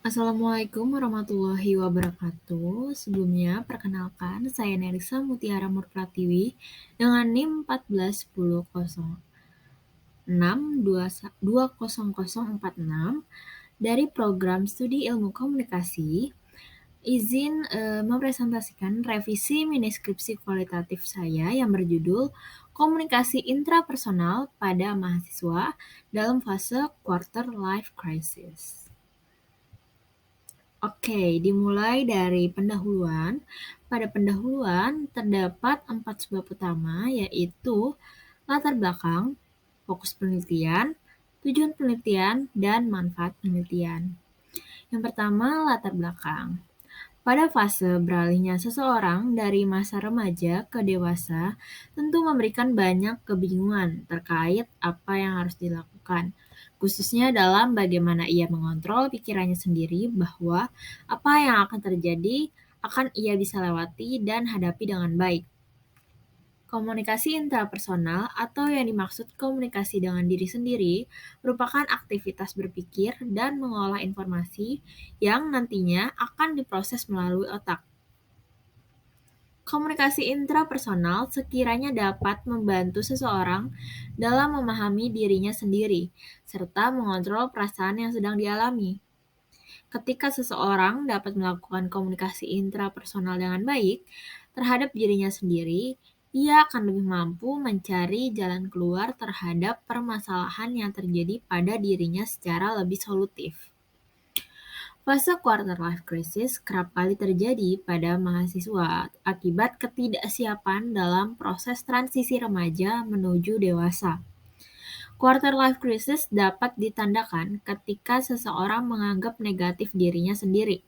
Assalamualaikum warahmatullahi wabarakatuh. Sebelumnya, perkenalkan saya Nerissa Mutiara Murpratiwi dengan NIM 141006200046 dari Program Studi Ilmu Komunikasi. Izin mempresentasikan revisi miniskripsi kualitatif saya yang berjudul Komunikasi Intrapersonal pada Mahasiswa dalam Fase Quarter Life Crisis. Oke, dimulai dari pendahuluan. Pada pendahuluan terdapat 4 sebab utama, yaitu latar belakang, fokus penelitian, tujuan penelitian, dan manfaat penelitian. Yang pertama, latar belakang. Pada fase beralihnya seseorang dari masa remaja ke dewasa, tentu memberikan banyak kebingungan terkait apa yang harus dilakukan, khususnya dalam bagaimana ia mengontrol pikirannya sendiri bahwa apa yang akan terjadi akan ia bisa lewati dan hadapi dengan baik. Komunikasi intrapersonal atau yang dimaksud komunikasi dengan diri sendiri merupakan aktivitas berpikir dan mengolah informasi yang nantinya akan diproses melalui otak. Komunikasi intrapersonal sekiranya dapat membantu seseorang dalam memahami dirinya sendiri serta mengontrol perasaan yang sedang dialami. Ketika seseorang dapat melakukan komunikasi intrapersonal dengan baik terhadap dirinya sendiri, ia akan lebih mampu mencari jalan keluar terhadap permasalahan yang terjadi pada dirinya secara lebih solutif. Fase quarter life crisis kerap kali terjadi pada mahasiswa akibat ketidaksiapan dalam proses transisi remaja menuju dewasa. Quarter life crisis dapat ditandakan ketika seseorang menganggap negatif dirinya sendiri,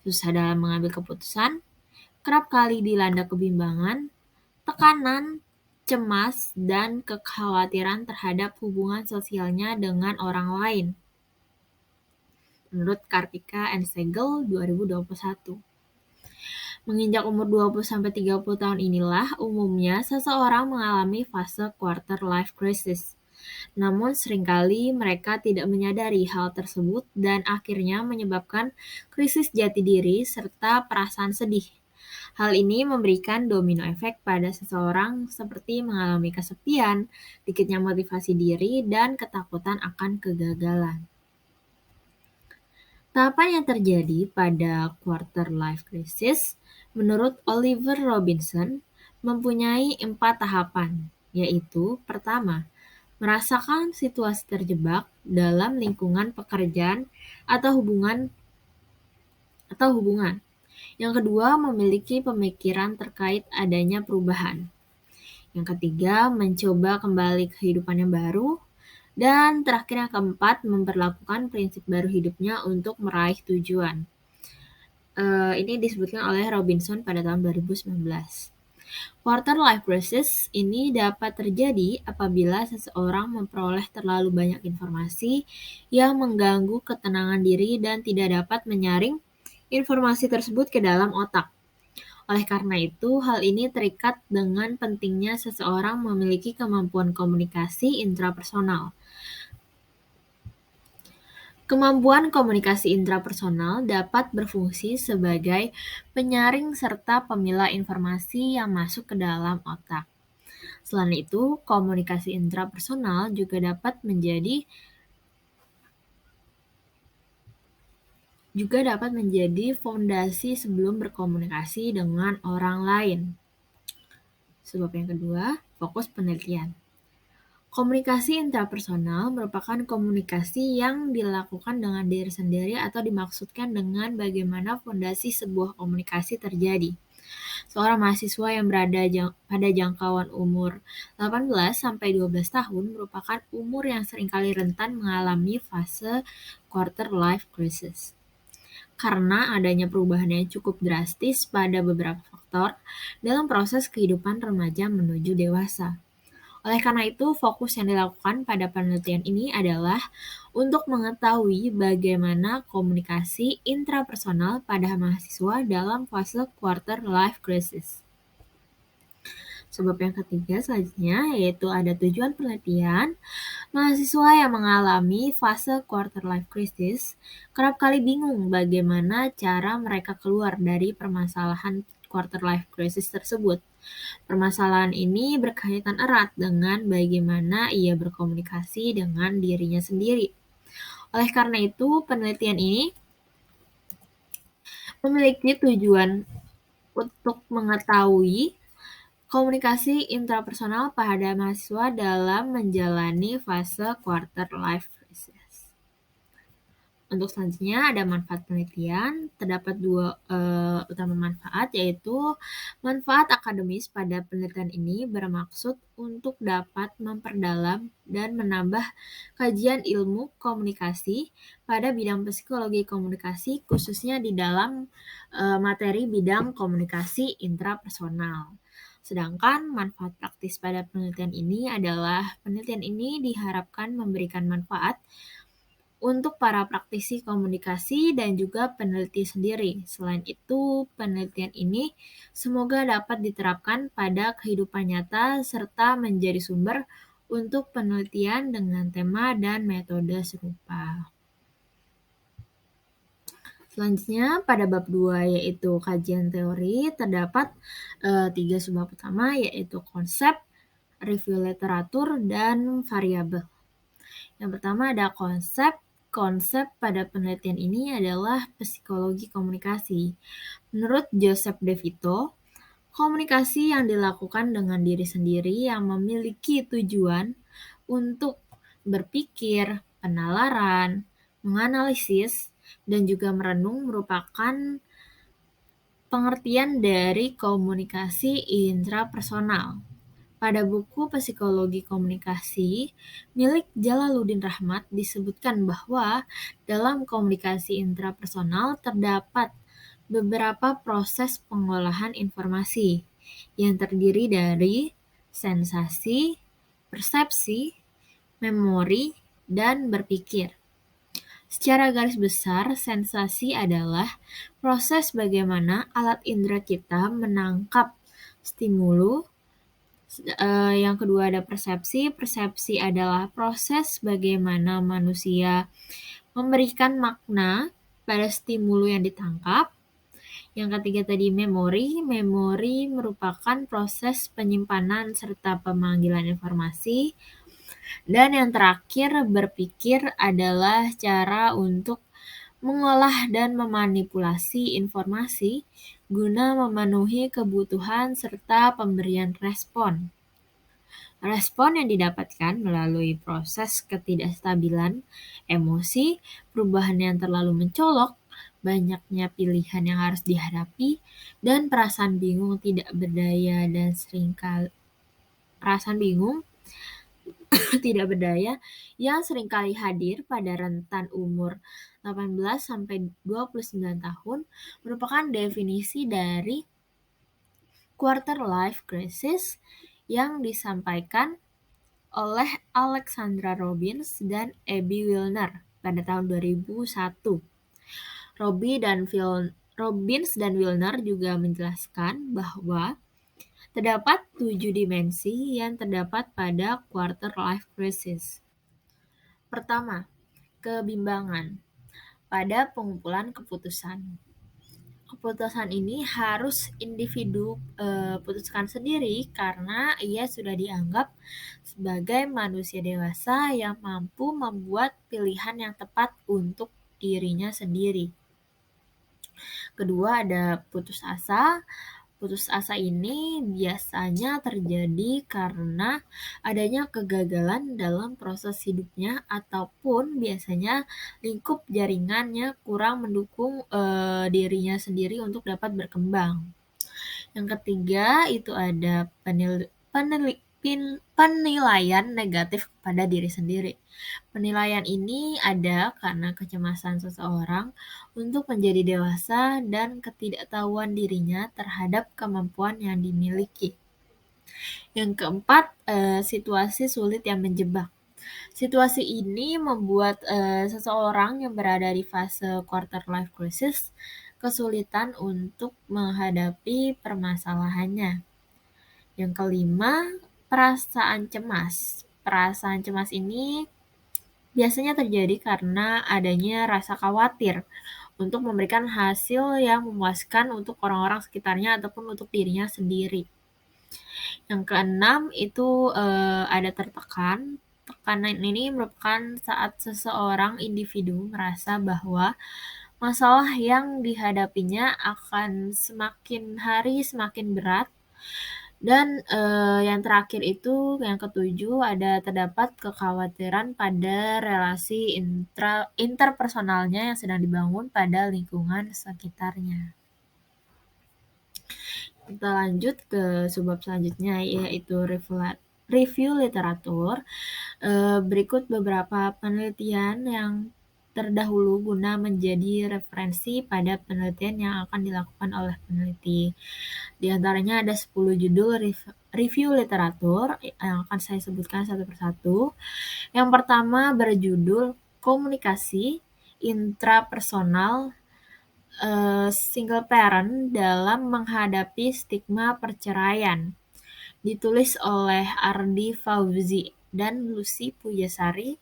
susah dalam mengambil keputusan, kerap kali dilanda kebimbangan, tekanan, cemas, dan kekhawatiran terhadap hubungan sosialnya dengan orang lain. Menurut Kartika and Segel 2021. Menginjak umur 20-30 tahun inilah umumnya seseorang mengalami fase quarter life crisis. Namun seringkali mereka tidak menyadari hal tersebut dan akhirnya menyebabkan krisis jati diri serta perasaan sedih. Hal ini memberikan domino efek pada seseorang seperti mengalami kesepian, dikitnya motivasi diri, dan ketakutan akan kegagalan. Tahapan yang terjadi pada quarter life crisis, menurut Oliver Robinson, mempunyai 4 tahapan, yaitu pertama, merasakan situasi terjebak dalam lingkungan pekerjaan atau hubungan. Yang kedua, memiliki pemikiran terkait adanya perubahan. Yang ketiga, mencoba kembali ke kehidupan yang baru. Dan terakhir yang keempat, memperlakukan prinsip baru hidupnya untuk meraih tujuan. Ini disebutkan oleh Robinson pada tahun 2019. Quarter life crisis ini dapat terjadi apabila seseorang memperoleh terlalu banyak informasi yang mengganggu ketenangan diri dan tidak dapat menyaring informasi tersebut ke dalam otak. Oleh karena itu, hal ini terikat dengan pentingnya seseorang memiliki kemampuan komunikasi intrapersonal. Kemampuan komunikasi intrapersonal dapat berfungsi sebagai penyaring serta pemilah informasi yang masuk ke dalam otak. Selain itu, komunikasi intrapersonal juga dapat menjadi fondasi sebelum berkomunikasi dengan orang lain. Sebab yang kedua, fokus penelitian. Komunikasi intrapersonal merupakan komunikasi yang dilakukan dengan diri sendiri atau dimaksudkan dengan bagaimana fondasi sebuah komunikasi terjadi. Seorang mahasiswa yang berada pada jangkauan umur 18-12 tahun merupakan umur yang seringkali rentan mengalami fase quarter life crisis. Karena adanya perubahan yang cukup drastis pada beberapa faktor dalam proses kehidupan remaja menuju dewasa. Oleh karena itu, fokus yang dilakukan pada penelitian ini adalah untuk mengetahui bagaimana komunikasi intrapersonal pada mahasiswa dalam fase quarter life crisis. Sebab yang ketiga selanjutnya yaitu ada tujuan penelitian. Mahasiswa yang mengalami fase quarter life crisis kerap kali bingung bagaimana cara mereka keluar dari permasalahan quarter life crisis tersebut. Permasalahan ini berkaitan erat dengan bagaimana ia berkomunikasi dengan dirinya sendiri. Oleh karena itu, penelitian ini memiliki tujuan untuk mengetahui komunikasi intrapersonal pada mahasiswa dalam menjalani fase quarter life crisis. Untuk selanjutnya ada manfaat penelitian. Terdapat dua utama manfaat, yaitu manfaat akademis pada penelitian ini bermaksud untuk dapat memperdalam dan menambah kajian ilmu komunikasi pada bidang psikologi komunikasi, khususnya di dalam materi bidang komunikasi intrapersonal. Sedangkan manfaat praktis pada penelitian ini adalah penelitian ini diharapkan memberikan manfaat untuk para praktisi komunikasi dan juga peneliti sendiri. Selain itu, penelitian ini semoga dapat diterapkan pada kehidupan nyata serta menjadi sumber untuk penelitian dengan tema dan metode serupa. Selanjutnya, pada bab 2 yaitu kajian teori, terdapat 3 subbab utama yaitu konsep, review literatur, dan variabel. Yang pertama ada konsep. Konsep pada penelitian ini adalah psikologi komunikasi. Menurut Joseph De Vito, komunikasi yang dilakukan dengan diri sendiri yang memiliki tujuan untuk berpikir, penalaran, menganalisis, dan juga merenung merupakan pengertian dari komunikasi intrapersonal. Pada buku Psikologi Komunikasi milik Jalaluddin Rahmat disebutkan bahwa dalam komunikasi intrapersonal terdapat beberapa proses pengolahan informasi yang terdiri dari sensasi, persepsi, memori, dan berpikir. Secara garis besar, sensasi adalah proses bagaimana alat indera kita menangkap stimulus. Yang kedua ada persepsi. Persepsi adalah proses bagaimana manusia memberikan makna pada stimulus yang ditangkap. Yang ketiga tadi memori. Memori merupakan proses penyimpanan serta pemanggilan informasi. Dan yang terakhir berpikir adalah cara untuk mengolah dan memanipulasi informasi guna memenuhi kebutuhan serta pemberian respon. Respon yang didapatkan melalui proses ketidakstabilan emosi, perubahan yang terlalu mencolok, banyaknya pilihan yang harus dihadapi, dan perasaan bingung tidak berdaya dan tidak berdaya yang seringkali hadir pada rentan umur 18 sampai 29 tahun merupakan definisi dari quarter life crisis yang disampaikan oleh Alexandra Robbins dan Abby Wilner pada tahun 2001. Robbins dan Wilner juga menjelaskan bahwa terdapat 7 dimensi yang terdapat pada quarter life crisis. Pertama, kebimbangan pada pengumpulan keputusan. Keputusan ini harus individu putuskan sendiri karena ia sudah dianggap sebagai manusia dewasa yang mampu membuat pilihan yang tepat untuk dirinya sendiri. Kedua ada putus asa. Putus asa ini biasanya terjadi karena adanya kegagalan dalam proses hidupnya ataupun biasanya lingkup jaringannya kurang mendukung dirinya sendiri untuk dapat berkembang. Yang ketiga itu ada penilaian negatif kepada diri sendiri. Penilaian ini ada karena kecemasan seseorang untuk menjadi dewasa dan ketidaktahuan dirinya terhadap kemampuan yang dimiliki. Yang keempat, situasi sulit yang menjebak. Situasi ini membuat seseorang yang berada di fase quarter life crisis kesulitan untuk menghadapi permasalahannya. Yang kelima, perasaan cemas. Perasaan cemas ini biasanya terjadi karena adanya rasa khawatir untuk memberikan hasil yang memuaskan untuk orang-orang sekitarnya ataupun untuk dirinya sendiri. Yang keenam itu ada tertekan. Tekanan ini merupakan saat seseorang individu merasa bahwa masalah yang dihadapinya akan semakin hari semakin berat. Dan yang terakhir itu, yang ketujuh, terdapat kekhawatiran pada relasi interpersonalnya yang sedang dibangun pada lingkungan sekitarnya. Kita lanjut ke subbab selanjutnya, yaitu review literatur. Berikut beberapa penelitian yang terdahulu guna menjadi referensi pada penelitian yang akan dilakukan oleh peneliti. Di antaranya ada 10 judul review literatur yang akan saya sebutkan satu persatu. Yang pertama berjudul Komunikasi Intrapersonal Single Parent dalam Menghadapi Stigma Perceraian. Ditulis oleh Ardi Fauzi dan Lucy Pujasari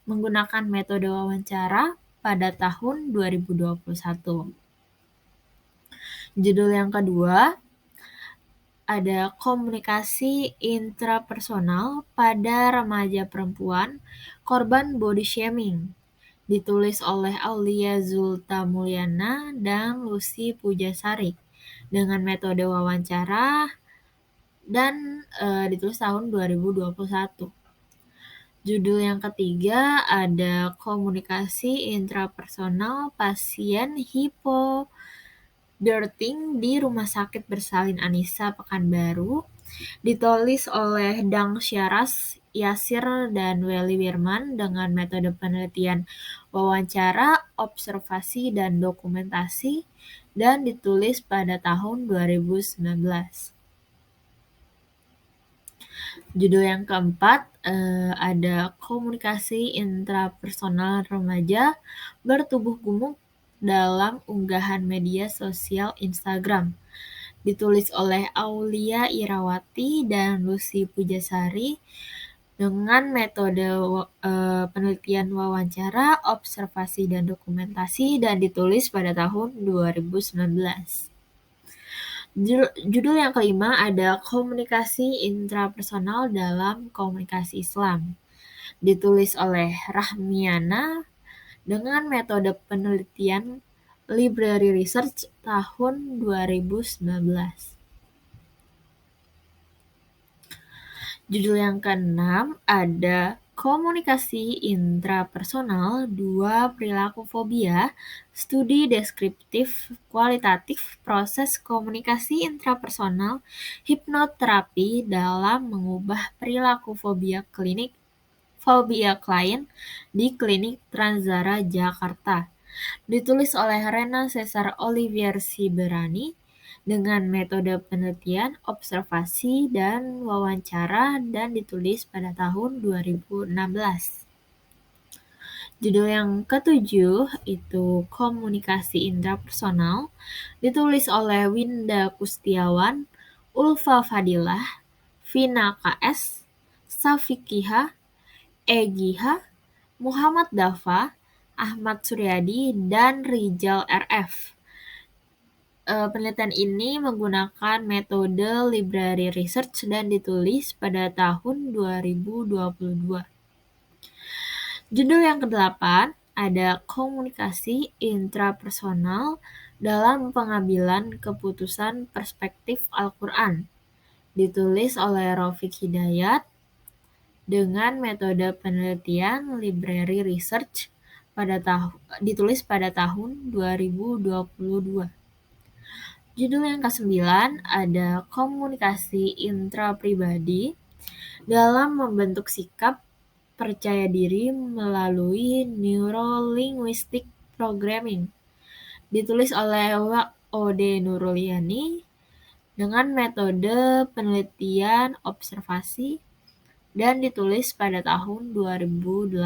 menggunakan metode wawancara pada tahun 2021. Judul yang kedua ada komunikasi intrapersonal pada remaja perempuan korban body shaming. Ditulis oleh Aulia Zultamulyana dan Lucy Pujasari dengan metode wawancara dan ditulis tahun 2021. Judul yang ketiga ada komunikasi intrapersonal pasien hipodrting di Rumah Sakit Bersalin Anisa Pekanbaru. Ditulis oleh Dang Syaras, Yasir, dan Welly Wirman dengan metode penelitian wawancara, observasi, dan dokumentasi dan ditulis pada tahun 2019. Judul yang keempat ada komunikasi intrapersonal remaja bertubuh gemuk dalam unggahan media sosial Instagram. Ditulis oleh Aulia Irawati dan Lucy Pujasari dengan metode penelitian wawancara, observasi, dan dokumentasi dan ditulis pada tahun 2019. Judul yang kelima ada komunikasi intrapersonal dalam komunikasi Islam. Ditulis oleh Rahmiana dengan metode penelitian Library Research tahun 2019. Judul yang keenam ada komunikasi intrapersonal, 2 perilaku fobia, studi deskriptif kualitatif proses komunikasi intrapersonal hipnoterapi dalam mengubah perilaku fobia klien di Klinik Tranzara Jakarta. Ditulis oleh Rena Cesar Olivier Siberani dengan metode penelitian, observasi, dan wawancara dan ditulis pada tahun 2016. Judul yang ketujuh itu komunikasi intrapersonal, ditulis oleh Winda Kustiawan, Ulfa Fadilah, Vina KS, Safikiha, Egiha, Muhammad Dafa, Ahmad Suryadi, dan Rijal RF. Penelitian ini menggunakan metode library research dan ditulis pada tahun 2022. Judul yang kedelapan ada komunikasi intrapersonal dalam pengambilan keputusan perspektif Al-Quran. Ditulis oleh Rafiq Hidayat dengan metode penelitian library research ditulis pada tahun 2022. Judul yang ke-9 ada komunikasi intrapribadi dalam membentuk sikap percaya diri melalui Neuro-Linguistic Programming. Ditulis oleh Ode Nuruliani dengan metode penelitian observasi dan ditulis pada tahun 2018.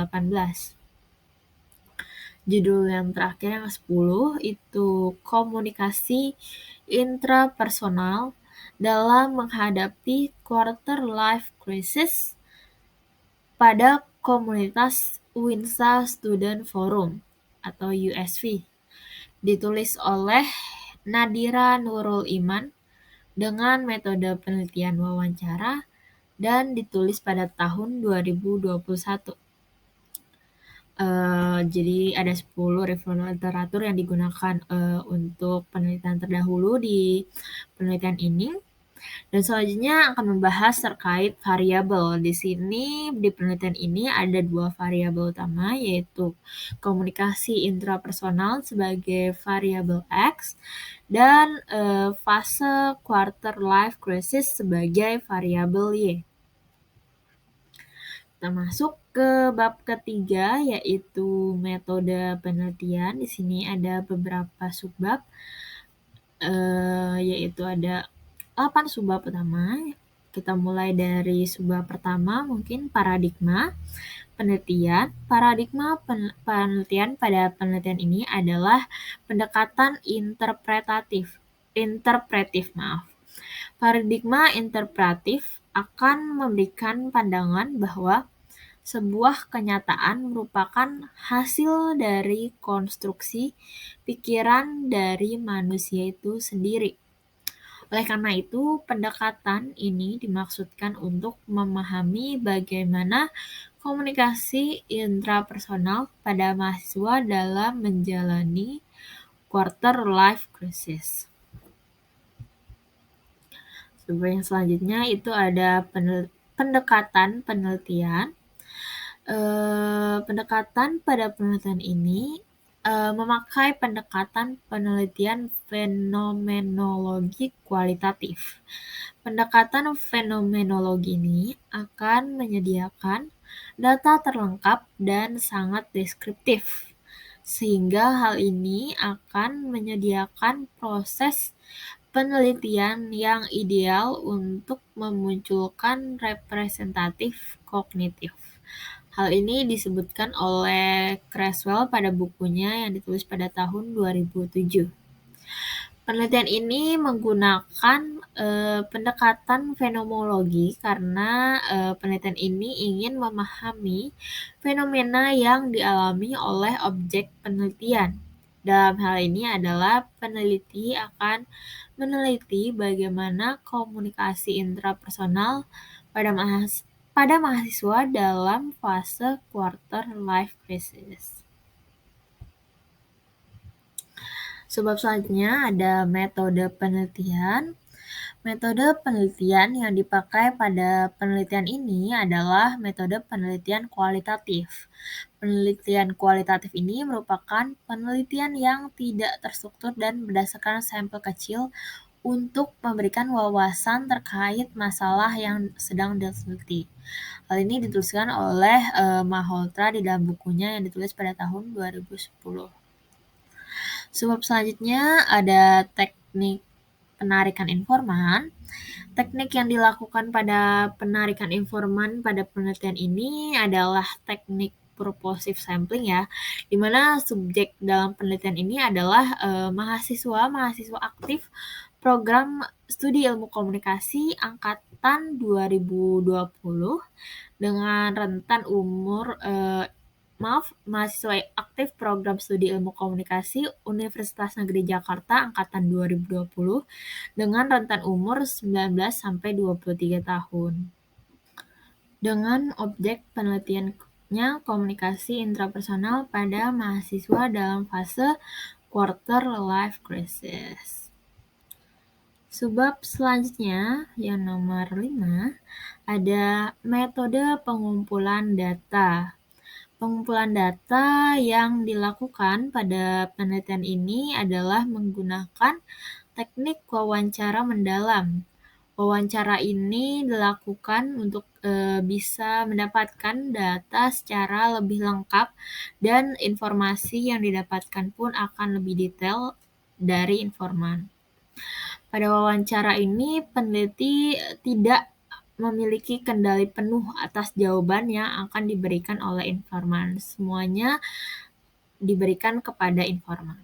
Judul yang terakhir yang ke-10 itu komunikasi intrapersonal dalam menghadapi quarter life crisis pada komunitas Winsa Student Forum atau USV. Ditulis oleh Nadira Nurul Iman dengan metode penelitian wawancara dan ditulis pada tahun 2021. Jadi ada 10 referensi literatur yang digunakan untuk penelitian terdahulu di penelitian ini. Dan selanjutnya akan membahas terkait variabel. Di sini di penelitian ini ada 2 variabel utama, yaitu komunikasi intrapersonal sebagai variabel X dan fase quarter life crisis sebagai variabel Y. Kita masuk ke bab ketiga, yaitu metode penelitian. Di sini ada beberapa subbab, yaitu ada 8 subbab utama. Kita mulai dari subbab pertama, mungkin paradigma penelitian. Paradigma penelitian pada penelitian ini adalah pendekatan interpretif. Paradigma interpretif akan memberikan pandangan bahwa sebuah kenyataan merupakan hasil dari konstruksi pikiran dari manusia itu sendiri. Oleh karena itu, pendekatan ini dimaksudkan untuk memahami bagaimana komunikasi intrapersonal pada mahasiswa dalam menjalani quarter life crisis. Yang selanjutnya itu ada pendekatan penelitian. Pendekatan pada penelitian ini memakai pendekatan penelitian fenomenologi kualitatif. Pendekatan fenomenologi ini akan menyediakan data terlengkap dan sangat deskriptif, sehingga hal ini akan menyediakan proses penelitian yang ideal untuk memunculkan representatif kognitif. Hal ini disebutkan oleh Creswell pada bukunya yang ditulis pada tahun 2007. Penelitian ini menggunakan pendekatan fenomenologi karena penelitian ini ingin memahami fenomena yang dialami oleh objek penelitian. Dalam hal ini adalah peneliti akan meneliti bagaimana komunikasi intrapersonal pada mahasiswa dalam fase quarter life crisis. Sebab selanjutnya ada metode penelitian. Metode penelitian yang dipakai pada penelitian ini adalah metode penelitian kualitatif. Penelitian kualitatif ini merupakan penelitian yang tidak terstruktur dan berdasarkan sampel kecil untuk memberikan wawasan terkait masalah yang sedang diteliti. Hal ini dituliskan oleh Malhotra di dalam bukunya yang ditulis pada tahun 2010. Sebab selanjutnya ada teknik penarikan informan. Teknik yang dilakukan pada penarikan informan pada penelitian ini adalah teknik purposive sampling ya, di mana subjek dalam penelitian ini adalah mahasiswa aktif program studi ilmu komunikasi angkatan 2020 dengan rentan umur mahasiswa aktif program studi ilmu komunikasi Universitas Negeri Jakarta angkatan 2020 dengan rentan umur 19 sampai 23 tahun. Dengan objek penelitiannya komunikasi intrapersonal pada mahasiswa dalam fase quarter life crisis. Sebab selanjutnya yang nomor 5 ada metode pengumpulan data. Pengumpulan data yang dilakukan pada penelitian ini adalah menggunakan teknik wawancara mendalam. Wawancara ini dilakukan untuk bisa mendapatkan data secara lebih lengkap dan informasi yang didapatkan pun akan lebih detail dari informan. Pada wawancara ini, peneliti tidak memiliki kendali penuh atas jawaban yang akan diberikan oleh informan. Semuanya diberikan kepada informan.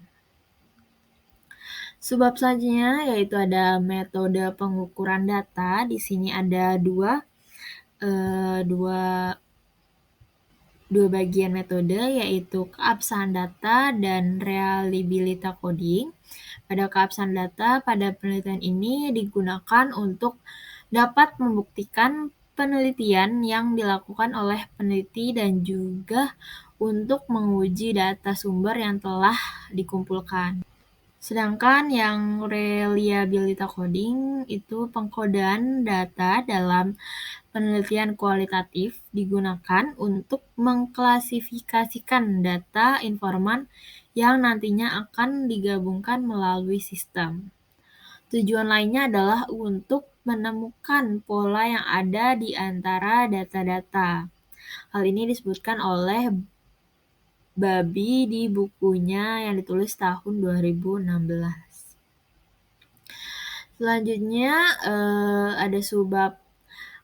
Sebab selanjutnya yaitu ada metode pengukuran data. Di sini ada dua bagian metode, yaitu keabsahan data dan reliability coding. Pada keabsahan data, pada penelitian ini digunakan untuk dapat membuktikan penelitian yang dilakukan oleh peneliti dan juga untuk menguji data sumber yang telah dikumpulkan. Sedangkan yang reliability coding itu pengkodean data dalam penelitian kualitatif digunakan untuk mengklasifikasikan data informan yang nantinya akan digabungkan melalui sistem. Tujuan lainnya adalah untuk menemukan pola yang ada di antara data-data. Hal ini disebutkan oleh Babi di bukunya yang ditulis tahun 2016. Selanjutnya ada subbab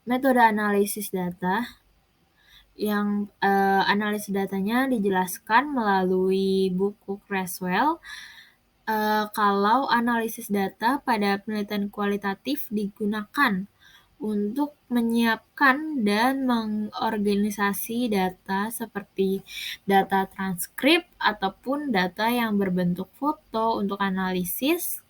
metode analisis data. Yang analisis datanya dijelaskan melalui buku Creswell. Kalau analisis data pada penelitian kualitatif digunakan untuk menyiapkan dan mengorganisasi data seperti data transkrip ataupun data yang berbentuk foto untuk analisis.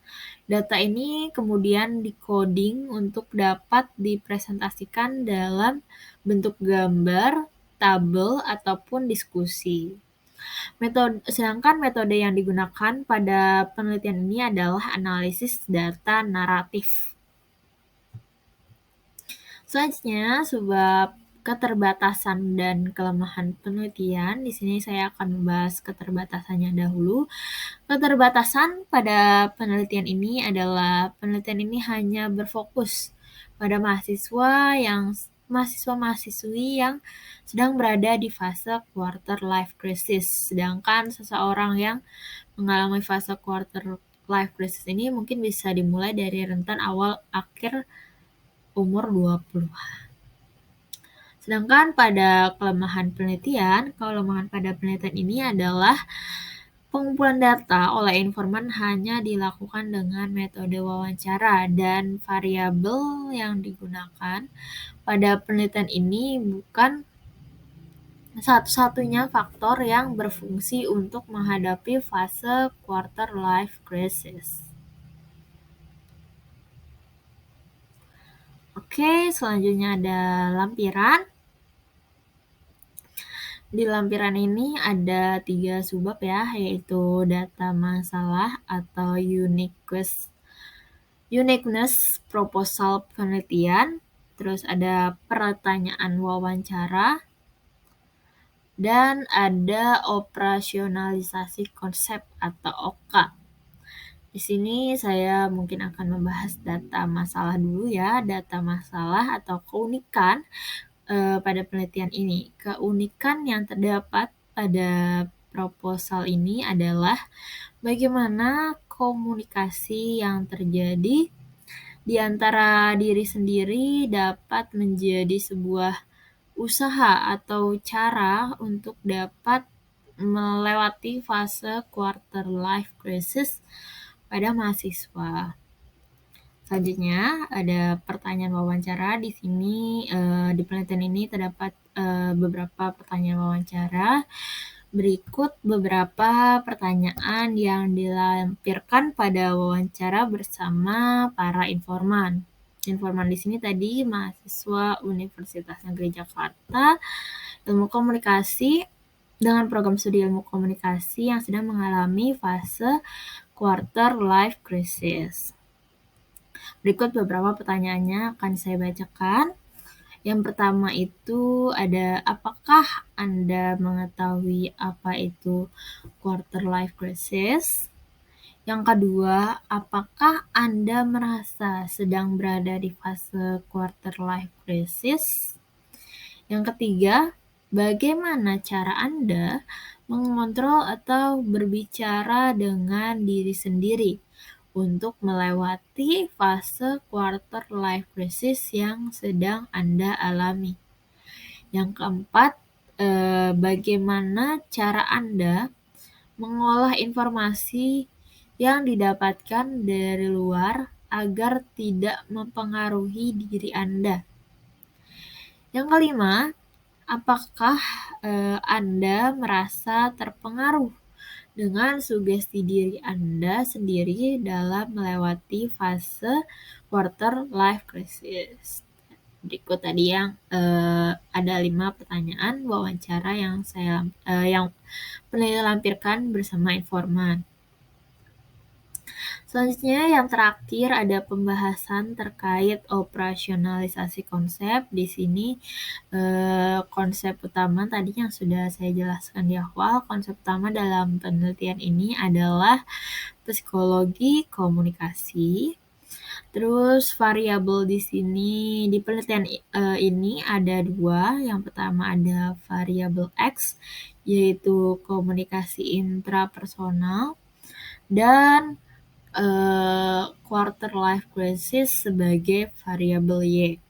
Data ini kemudian di-coding untuk dapat dipresentasikan dalam bentuk gambar, tabel, ataupun diskusi. Sedangkan metode yang digunakan pada penelitian ini adalah analisis data naratif. Selanjutnya, sebab keterbatasan dan kelemahan penelitian. Di sini saya akan membahas keterbatasannya dahulu. Keterbatasan pada penelitian ini adalah penelitian ini hanya berfokus pada mahasiswa-mahasiswi yang sedang berada di fase quarter life crisis. Sedangkan seseorang yang mengalami fase quarter life crisis ini mungkin bisa dimulai dari rentan awal akhir umur 20. Sedangkan pada kelemahan pada penelitian ini adalah pengumpulan data oleh informan hanya dilakukan dengan metode wawancara dan variabel yang digunakan pada penelitian ini bukan satu-satunya faktor yang berfungsi untuk menghadapi fase quarter life crisis. Oke, selanjutnya ada lampiran. Di lampiran ini ada 3 subbab ya, yaitu data masalah atau uniqueness proposal penelitian, terus ada pertanyaan wawancara, dan ada operasionalisasi konsep atau OKA. Di sini saya mungkin akan membahas data masalah dulu ya, data masalah atau keunikan pada penelitian ini. Keunikan yang terdapat pada proposal ini adalah bagaimana komunikasi yang terjadi di antara diri sendiri dapat menjadi sebuah usaha atau cara untuk dapat melewati fase quarter life crisis pada mahasiswa. Selanjutnya ada pertanyaan wawancara. Di sini di penelitian ini terdapat beberapa pertanyaan wawancara. Berikut beberapa pertanyaan yang dilampirkan pada wawancara bersama para informan. Informan di sini tadi mahasiswa Universitas Negeri Jakarta, ilmu komunikasi dengan program studi ilmu komunikasi yang sedang mengalami fase quarter life crisis. Berikut beberapa pertanyaannya akan saya bacakan. Yang pertama itu ada, apakah Anda mengetahui apa itu quarter life crisis? Yang kedua, apakah Anda merasa sedang berada di fase quarter life crisis? Yang ketiga, bagaimana cara Anda mengontrol atau berbicara dengan diri sendiri untuk melewati fase quarter life crisis yang sedang Anda alami? Yang keempat, bagaimana cara Anda mengolah informasi yang didapatkan dari luar agar tidak mempengaruhi diri Anda. Yang kelima, apakah Anda merasa terpengaruh dengan sugesti diri Anda sendiri dalam melewati fase quarter life crisis? Berikut tadi yang ada 5 pertanyaan wawancara yang peneliti lampirkan bersama informan. Selanjutnya yang terakhir ada pembahasan terkait operasionalisasi konsep. Di sini konsep utama tadi yang sudah saya jelaskan di awal, konsep utama dalam penelitian ini adalah psikologi komunikasi. Terus variabel di sini di penelitian ini ada 2. Yang pertama ada variabel X, yaitu komunikasi intrapersonal, dan quarter life crisis sebagai variabel Y.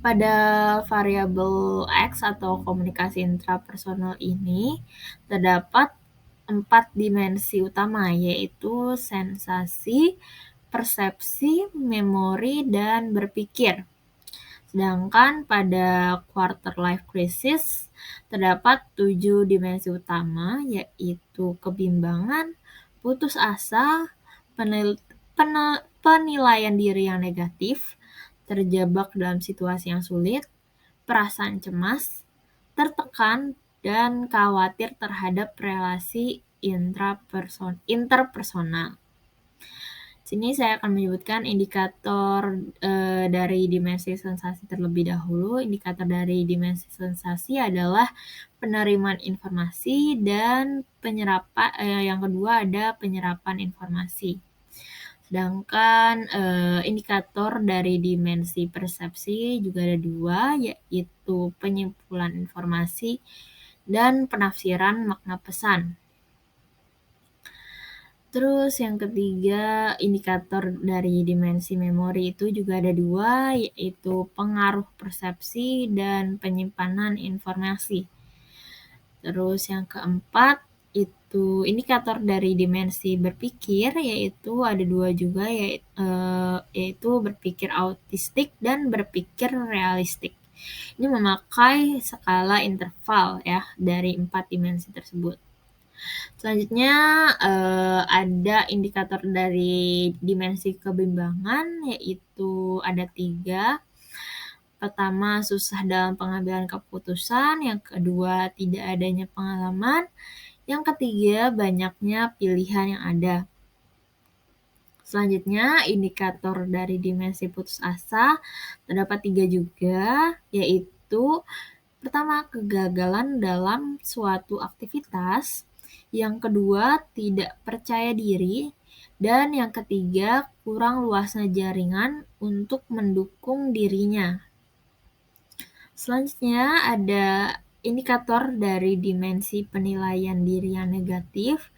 Pada variabel X atau komunikasi intrapersonal ini terdapat 4 dimensi utama, yaitu sensasi, persepsi, memori, dan berpikir. Sedangkan pada quarter life crisis terdapat 7 dimensi utama, yaitu kebimbangan, putus asa, penilaian diri yang negatif, terjebak dalam situasi yang sulit, perasaan cemas, tertekan, dan khawatir terhadap relasi interpersonal. Sini saya akan menyebutkan indikator dari dimensi sensasi terlebih dahulu. Indikator dari dimensi sensasi adalah penerimaan informasi dan penyerapan. Yang kedua ada penyerapan informasi. Sedangkan indikator dari dimensi persepsi juga ada 2, yaitu penyimpulan informasi dan penafsiran makna pesan. Terus yang ketiga, indikator dari dimensi memori itu juga ada 2, yaitu pengaruh persepsi dan penyimpanan informasi. Terus yang keempat, itu indikator dari dimensi berpikir, yaitu ada 2 juga, yaitu berpikir autistik dan berpikir realistik. Ini memakai skala interval ya dari 4 dimensi tersebut. Selanjutnya ada indikator dari dimensi kebimbangan, yaitu ada 3. Pertama, susah dalam pengambilan keputusan. Yang kedua, tidak adanya pengalaman. Yang ketiga, banyaknya pilihan yang ada. Selanjutnya, indikator dari dimensi putus asa terdapat 3 juga, yaitu pertama, kegagalan dalam suatu aktivitas. Yang kedua, tidak percaya diri. Dan yang ketiga, kurang luasnya jaringan untuk mendukung dirinya. Selanjutnya ada indikator dari dimensi penilaian diri yang negatif.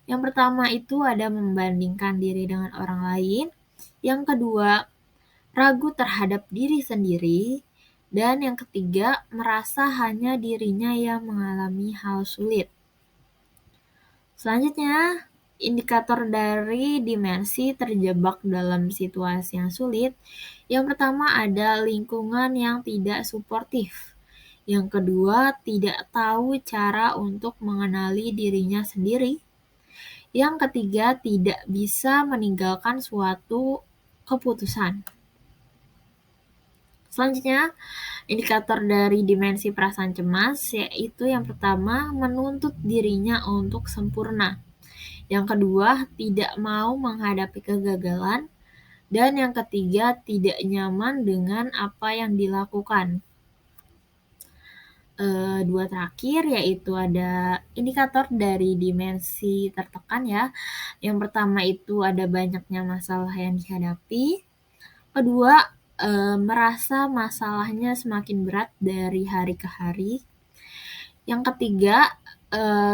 Yang pertama itu ada membandingkan diri dengan orang lain. Yang kedua, ragu terhadap diri sendiri. Dan yang ketiga, merasa hanya dirinya yang mengalami hal sulit. Selanjutnya, indikator dari dimensi terjebak dalam situasi yang sulit. Yang pertama ada lingkungan yang tidak suportif. Yang kedua, tidak tahu cara untuk mengenali dirinya sendiri. Yang ketiga, tidak bisa meninggalkan suatu keputusan. Selanjutnya, indikator dari dimensi perasaan cemas, yaitu yang pertama, menuntut dirinya untuk sempurna. Yang kedua, tidak mau menghadapi kegagalan. Dan yang ketiga, tidak nyaman dengan apa yang dilakukan. 2 terakhir, yaitu ada indikator dari dimensi tertekan ya. Yang pertama itu ada banyaknya masalah yang dihadapi. Kedua, merasa masalahnya semakin berat dari hari ke hari. Yang ketiga,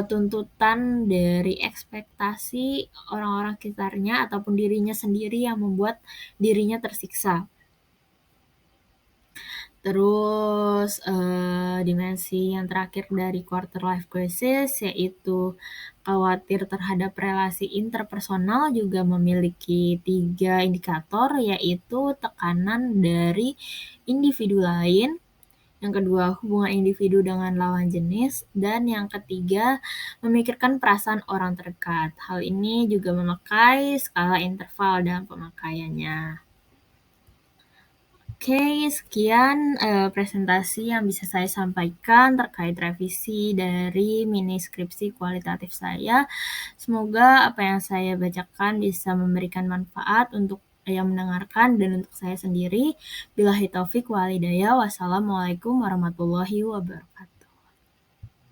tuntutan dari ekspektasi orang-orang sekitarnya ataupun dirinya sendiri yang membuat dirinya tersiksa. Terus, dimensi yang terakhir dari quarter life crisis yaitu khawatir terhadap relasi interpersonal juga memiliki 3 indikator, yaitu tekanan dari individu lain, yang kedua hubungan individu dengan lawan jenis, dan yang ketiga memikirkan perasaan orang terdekat. Hal ini juga memakai skala interval dalam pemakaiannya. Oke, sekian presentasi yang bisa saya sampaikan terkait revisi dari mini skripsi kualitatif saya. Semoga apa yang saya bacakan bisa memberikan manfaat untuk yang mendengarkan dan untuk saya sendiri. Billahi taufik wal hidayah. Wassalamualaikum warahmatullahi wabarakatuh.